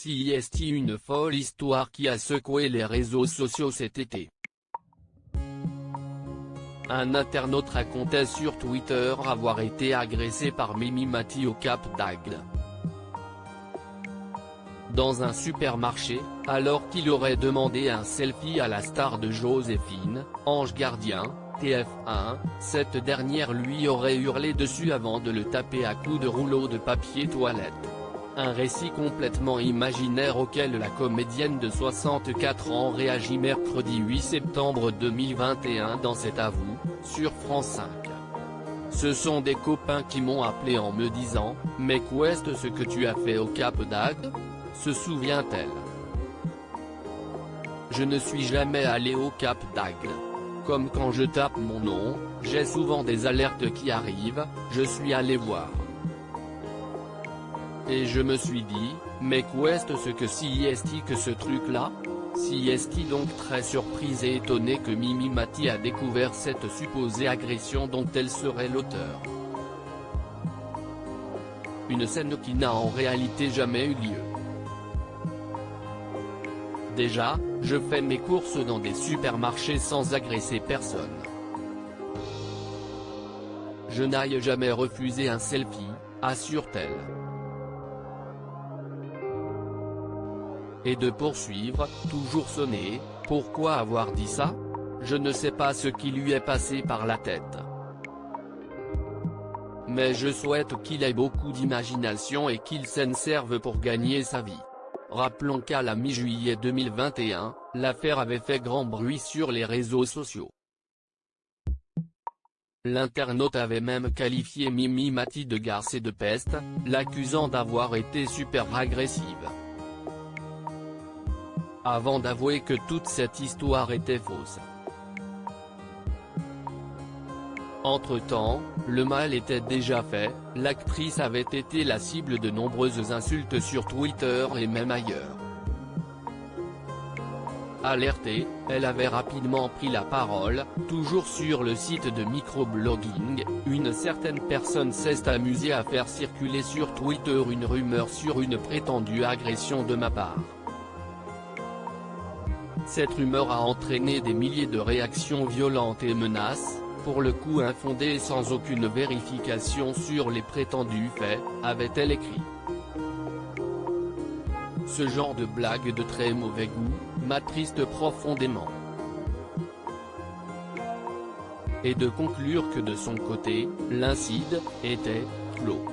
CIST, une folle histoire qui a secoué les réseaux sociaux cet été. Un internaute racontait sur Twitter avoir été agressé par Mimi Mati au Cap d'Agde. Dans un supermarché, alors qu'il aurait demandé un selfie à la star de Joséphine, Ange Gardien, TF1, cette dernière lui aurait hurlé dessus avant de le taper à coups de rouleau de papier toilette. Un récit complètement imaginaire auquel la comédienne de 64 ans réagit mercredi 8 septembre 2021 dans cet avou, sur France 5. Ce sont des copains qui m'ont appelé en me disant « Mais qu'est-ce ce que tu as fait au Cap d'Agde ?» se souvient-elle. Je ne suis jamais allé au Cap d'Agde. Comme quand je tape mon nom, j'ai souvent des alertes qui arrivent, je suis allé voir. Et je me suis dit, mais qu'est-ce ce que CIST que ce truc-là ? CIST donc très surprise et étonnée que Mimi Mati a découvert cette supposée agression dont elle serait l'auteur. Une scène qui n'a en réalité jamais eu lieu. Déjà, je fais mes courses dans des supermarchés sans agresser personne. Je n'aille jamais refuser un selfie, assure-t-elle. Et de poursuivre, toujours sonné, pourquoi avoir dit ça ? Je ne sais pas ce qui lui est passé par la tête. Mais je souhaite qu'il ait beaucoup d'imagination et qu'il s'en serve pour gagner sa vie. Rappelons qu'à la mi-juillet 2021, l'affaire avait fait grand bruit sur les réseaux sociaux. L'internaute avait même qualifié Mimi Mati de garce et de peste, l'accusant d'avoir été super agressive. Avant d'avouer que toute cette histoire était fausse. Entre-temps, le mal était déjà fait, l'actrice avait été la cible de nombreuses insultes sur Twitter et même ailleurs. Alertée, elle avait rapidement pris la parole, toujours sur le site de microblogging, une certaine personne s'est amusée à faire circuler sur Twitter une rumeur sur une prétendue agression de ma part. Cette rumeur a entraîné des milliers de réactions violentes et menaces, pour le coup infondées et sans aucune vérification sur les prétendus faits, avait-elle écrit. Ce genre de blague de très mauvais goût, m'attriste profondément. Et de conclure que de son côté, l'incide était clos.